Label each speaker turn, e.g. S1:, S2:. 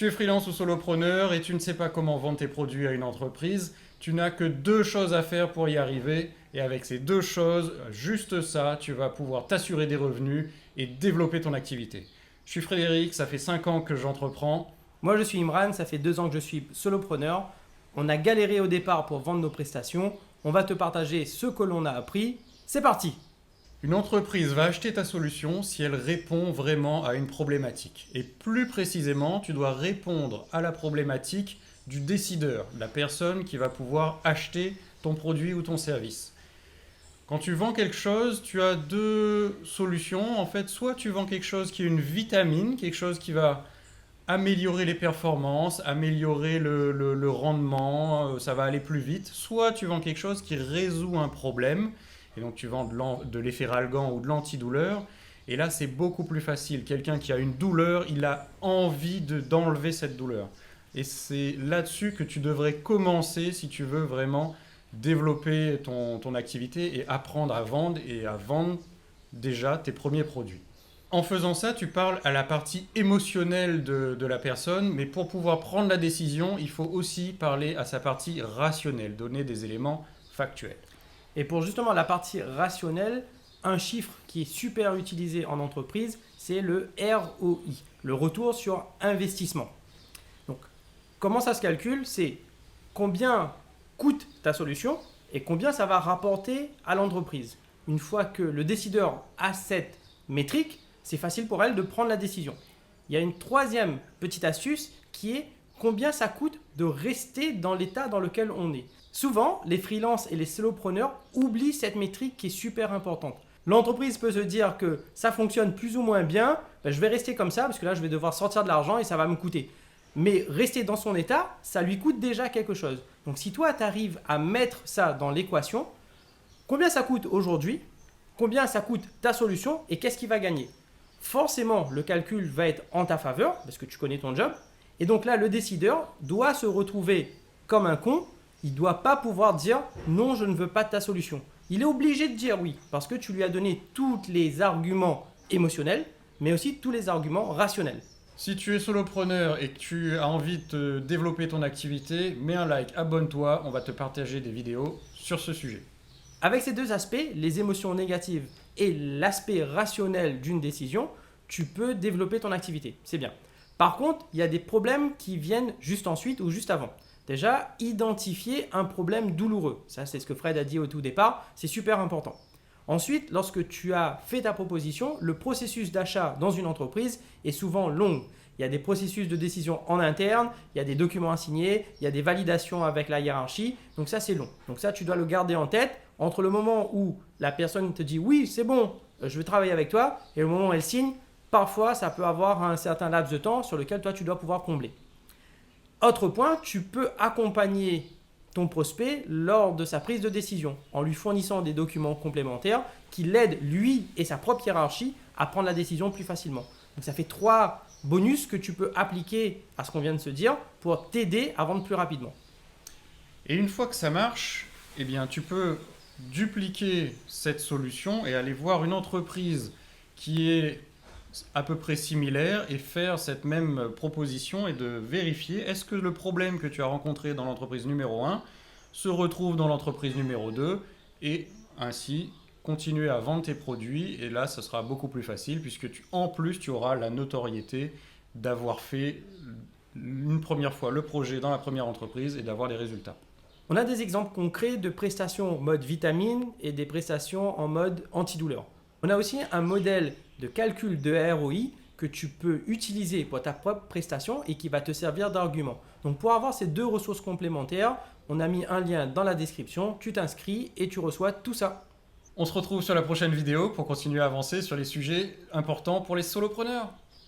S1: Tu es freelance ou solopreneur et tu ne sais pas comment vendre tes produits à une entreprise. Tu n'as que deux choses à faire pour y arriver. Et avec ces deux choses, juste ça, tu vas pouvoir t'assurer des revenus et développer ton activité. Je suis Frédéric, ça fait 5 ans que j'entreprends.
S2: Moi, je suis Imran, ça fait 2 ans que je suis solopreneur. On a galéré au départ pour vendre nos prestations. On va te partager ce que l'on a appris. C'est parti!
S1: Une entreprise va acheter ta solution si elle répond vraiment à une problématique. Et plus précisément, tu dois répondre à la problématique du décideur, la personne qui va pouvoir acheter ton produit ou ton service. Quand tu vends quelque chose, tu as deux solutions. En fait, soit tu vends quelque chose qui est une vitamine, quelque chose qui va améliorer les performances, améliorer le rendement, ça va aller plus vite. Soit tu vends quelque chose qui résout un problème, et donc tu vends de l'effet Ralgan ou de l'antidouleur. Et là, c'est beaucoup plus facile. Quelqu'un qui a une douleur, il a envie d'enlever cette douleur. Et c'est là-dessus que tu devrais commencer si tu veux vraiment développer ton activité et apprendre à vendre et à vendre déjà tes premiers produits. En faisant ça, tu parles à la partie émotionnelle de la personne, mais pour pouvoir prendre la décision, il faut aussi parler à sa partie rationnelle, donner des éléments factuels.
S2: Et pour justement la partie rationnelle, un chiffre qui est super utilisé en entreprise, c'est le ROI, le retour sur investissement. Donc, comment ça se calcule? C'est combien coûte ta solution et combien ça va rapporter à l'entreprise. Une fois que le décideur a cette métrique, c'est facile pour elle de prendre la décision. Il y a une troisième petite astuce qui est combien ça coûte de rester dans l'état dans lequel on est. Souvent, les freelances et les solopreneurs oublient cette métrique qui est super importante. L'entreprise peut se dire que ça fonctionne plus ou moins bien, ben je vais rester comme ça parce que là je vais devoir sortir de l'argent et ça va me coûter. Mais rester dans son état, ça lui coûte déjà quelque chose. Donc si toi tu arrives à mettre ça dans l'équation, combien ça coûte aujourd'hui, combien ça coûte ta solution et qu'est-ce qui va gagner? Forcément, le calcul va être en ta faveur parce que tu connais ton job. Et donc là, le décideur doit se retrouver comme un con. Il ne doit pas pouvoir dire non, je ne veux pas de ta solution. Il est obligé de dire oui parce que tu lui as donné tous les arguments émotionnels, mais aussi tous les arguments rationnels.
S1: Si tu es solopreneur et que tu as envie de développer ton activité, mets un like, abonne-toi, on va te partager des vidéos sur ce sujet.
S2: Avec ces deux aspects, les émotions négatives et l'aspect rationnel d'une décision, tu peux développer ton activité. C'est bien. Par contre, il y a des problèmes qui viennent juste ensuite ou juste avant. Déjà, identifier un problème douloureux. Ça, c'est ce que Fred a dit au tout départ. C'est super important. Ensuite, lorsque tu as fait ta proposition, le processus d'achat dans une entreprise est souvent long. Il y a des processus de décision en interne, il y a des documents à signer, il y a des validations avec la hiérarchie. Donc ça, c'est long. Donc ça, tu dois le garder en tête entre le moment où la personne te dit « oui, c'est bon, je vais travailler avec toi » et le moment où elle signe. Parfois, ça peut avoir un certain laps de temps sur lequel toi, tu dois pouvoir combler. Autre point, tu peux accompagner ton prospect lors de sa prise de décision en lui fournissant des documents complémentaires qui l'aident, lui et sa propre hiérarchie, à prendre la décision plus facilement. Donc ça fait 3 bonus que tu peux appliquer à ce qu'on vient de se dire pour t'aider à vendre plus rapidement.
S1: Et une fois que ça marche, eh bien, tu peux dupliquer cette solution et aller voir une entreprise qui est à peu près similaire et faire cette même proposition et de vérifier est-ce que le problème que tu as rencontré dans l'entreprise numéro 1 se retrouve dans l'entreprise numéro 2 et ainsi continuer à vendre tes produits et là ce sera beaucoup plus facile puisque en plus tu auras la notoriété d'avoir fait une première fois le projet dans la première entreprise et d'avoir les résultats.
S2: On a des exemples concrets de prestations en mode vitamine et des prestations en mode antidouleur. On a aussi un modèle de calcul de ROI que tu peux utiliser pour ta propre prestation et qui va te servir d'argument. Donc pour avoir ces deux ressources complémentaires, on a mis un lien dans la description, tu t'inscris et tu reçois tout ça.
S1: On se retrouve sur la prochaine vidéo pour continuer à avancer sur les sujets importants pour les solopreneurs.